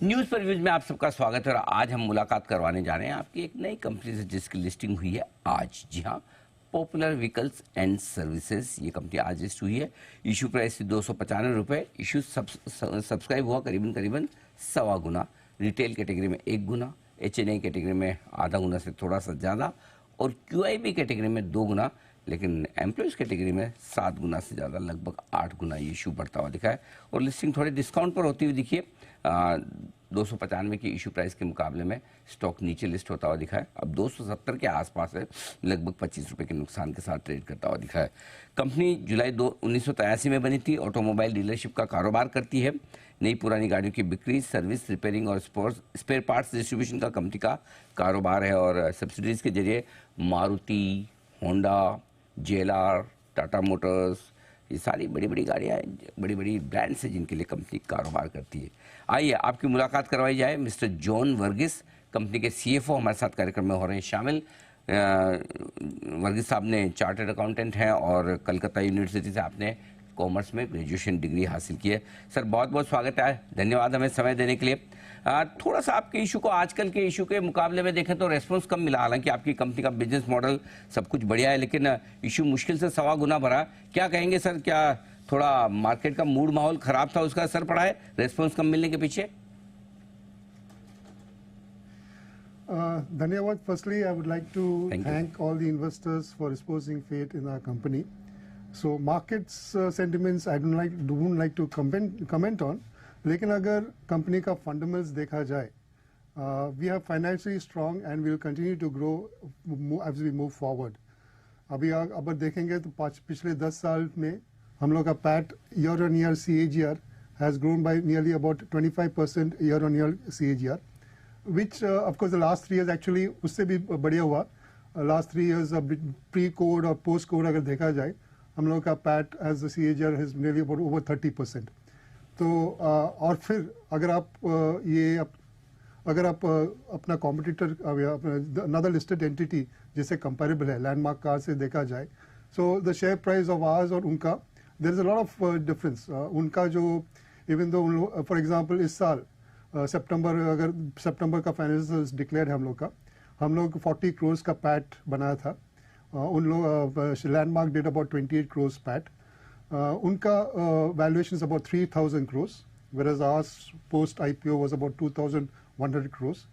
News पर views में आप सबका स्वागत है और आज हम मुलाकात करवाने जा रहे हैं आपकी एक नई कंपनी से जिसकी लिस्टिंग हुई है आज। जी हाँ, पॉपुलर व्हीकल्स एंड सर्विसेज, ये कंपनी आज लिस्ट हुई है। इशू प्राइस 295 रुपये। इशू सब्सक्राइब हुआ करीबन 1.25 गुना। रिटेल कैटेगरी में 1 गुना, HNI कैटेगरी में आधा गुना से थोड़ा सा ज़्यादा और QIB कैटेगरी में 2 गुना, लेकिन एम्प्लॉयज़ कैटेगरी में 7 गुना से ज़्यादा, लगभग 8 गुना ये इशू बढ़ता हुआ दिखा है। और लिस्टिंग थोड़े डिस्काउंट पर होती हुई दिखिए। 295 की इशू प्राइस के मुकाबले में स्टॉक नीचे लिस्ट होता हुआ दिखा है। अब 270 के आसपास है, लगभग 25 रुपये के नुकसान के साथ ट्रेड करता हुआ दिखा है। कंपनी जुलाई 1983 में बनी थी। ऑटोमोबाइल डीलरशिप का कारोबार करती है। नई पुरानी गाड़ियों की बिक्री, सर्विस, रिपेयरिंग और स्पेयर पार्ट्स डिस्ट्रीब्यूशन का कंपनी का कारोबार है। और सब्सिडीज के जरिए Maruti, Honda, JLR, Tata Motors, ये सारी बड़ी बड़ी गाड़ियाँ, बड़ी बड़ी ब्रांड्स हैं जिनके लिए कंपनी कारोबार करती है। आइए आपकी मुलाकात करवाई जाए। मिस्टर जॉन वर्गीस, कंपनी के CFO, हमारे साथ कार्यक्रम में हो रहे हैं शामिल। वर्गीस साहब ने चार्टर्ड अकाउंटेंट हैं और कलकत्ता यूनिवर्सिटी से आपने कॉमर्स में ग्रेजुएशन डिग्री हासिल की है। सर बहुत बहुत स्वागत है, धन्यवाद हमें समय देने के लिए। थोड़ा सा आपके इशू को आजकल के इशू के मुकाबले में देखें तो रेस्पॉन्स कम मिला। हालांकि आपकी कंपनी का बिजनेस मॉडल सब कुछ बढ़िया है, लेकिन इशू मुश्किल से 1.25 गुना भरा। क्या कहेंगे सर, क्या थोड़ा मार्केट का मूड माहौल खराब था, उसका असर पड़ा है रेस्पॉन्स कम मिलने के पीछे? धन्यवाद। Firstly, I would like to thank all the investors for reposing faith in our company. So markets sentiments I don't like to comment on. लेकिन अगर कंपनी का फंडामेंटल्स देखा जाए, we are financially strong and we will continue to grow as we move forward. अभी अगर देखेंगे तो पिछले 10 साल में हम लोग का PAT year on year CAGR has grown by nearly about 25% year on year CAGR, which of course the last 3 years actually उससे भी बढ़िया हुआ। last 3 years प्री कोविड और पोस्ट कोविड अगर देखा जाए, हम लोग का PAT as the CAGR has nearly about over 30%। तो और फिर अगर आप अपना कॉम्पिटिटर अनदर लिस्टेड एंटिटी जिससे कंपेरेबल है लैंडमार्क कार से देखा जाए, so the share price of ours और उनका there is a lot of difference. उनका जो इवन दो फॉर एग्जांपल इस साल सितंबर का फाइनेंशियल्स डिक्लेयर है हम लोग 40 करोड़ का पैट बनाया था। उन लोग landmark did about 28 crore PAT. उनका valuation is about 3,000 crores, whereas ours post IPO was about 2,100 crores.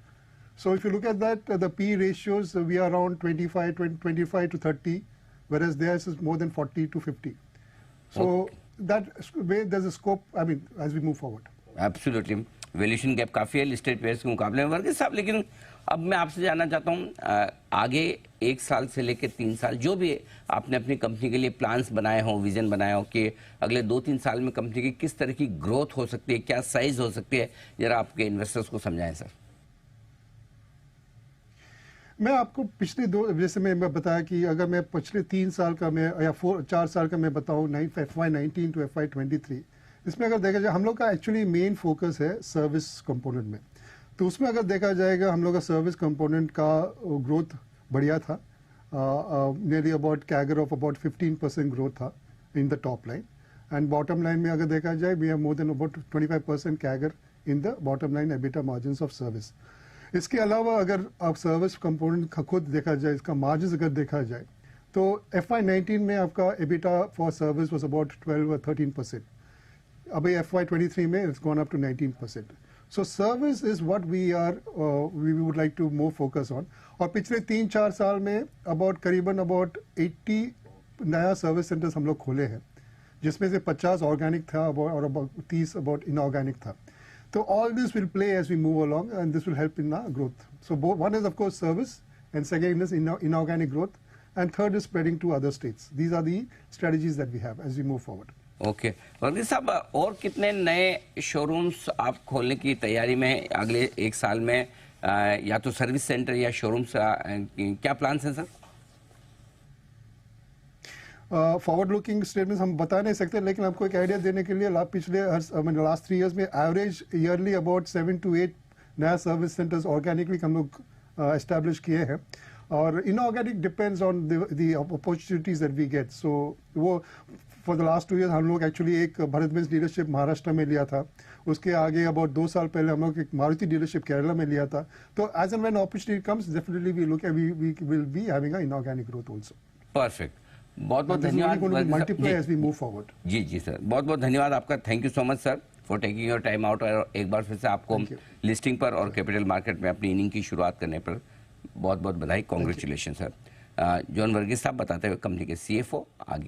So if you look at that, the P ratios, we are around 25 to 30, whereas theirs is more than 40 to 50. So that way there's a scope, I mean, as we move forward. Absolutely. Valuation gap काफ़ी है listed pairs के मुकाबले में वर्गीस साहब। लेकिन अब मैं आपसे जानना चाहता हूँ, आगे 1 साल से लेकर 3 साल जो भी आपने अपनी कंपनी के लिए प्लान्स बनाए हों, विजन बनाए हो कि अगले 2-3 साल में कंपनी की किस तरह की ग्रोथ हो सकती है, क्या साइज हो सकती है, जरा आपके इन्वेस्टर्स को समझाएं सर। मैं आपको पिछले जैसे मैं बताया कि अगर मैं पिछले 3 साल का मैं या 4 साल का मैं बताऊँ, FY19 टू FY23, इसमें अगर देखा जाए हम लोग का एक्चुअली मेन फोकस है सर्विस कंपोनेंट में। तो उसमें अगर देखा जाएगा हम लोग का सर्विस कंपोनेंट का ग्रोथ बढ़िया था। Nearly about CAGR of about 15% growth था in the top line. And bottom line में अगर देखा जाए we have more than about 25% CAGR in the bottom line EBITDA margins of service. इसके अलावा अगर आप सर्विस कंपोनेंट का खुद देखा जाए, इसका मार्जिन अगर देखा जाए, तो FY19 में आपका EBITDA for service was about 12 or 13%। अभी FY23 में it's gone up to 19%. So service is what we would like to more focus on. और पिछले 3-4 साल में करीबन 80 नया सर्विस सेंटर्स हम लोग खोले हैं, जिसमें से 50 ऑर्गेनिक था और 30 इनऑर्गेनिक था। तो all this will play as we move along and this will help in our growth. So one is of course service and second is inorganic growth and third is spreading to other states. These are the strategies that we have as we move forward. Okay Varghese साहब, और कितने नए showrooms आप खोलने की तैयारी में अगले 1 साल में, या तो सर्विस सेंटर या शोरूम्स, क्या प्लान्स हैं सर? फॉरवर्ड लुकिंग स्टेटमेंट्स हम बता नहीं सकते, लेकिन आपको एक आइडिया देने के लिए लास्ट 3 इयर्स में एवरेज ईयरली अबाउट 7 to 8 नया सर्विस सेंटर्स ऑर्गेनिकली हम लोग एस्टैब्लिश किए हैं। और inorganic depends on the opportunities that we get. So वो फॉर द लास्ट 2 years हम लोग एक्चुअली एक भारत बेंज डीलरशिप महाराष्ट्र में लिया था. उसके आगे अबाउट 2 साल पहले हम लोग एक मारुति डीलरशिप केरला में लिया था. तो as and when opportunity comes definitely we look we will be having a inorganic growth also. Perfect. बहुत बहुत धन्यवाद. Multiply as we move forward. जी जी सर, बहुत बहुत धन्यवाद आपका. Thank you so much sir for taking your time out. और एक बार फिर से आपको लिस्टिंग पर और कैपिटल मार्केट में अपनी इनिंग की शुरुआत करने पर बहुत बहुत बधाई. Congratulation sir. जॉन वर्गीस साहब बताते हुए कंपनी के CFO आगे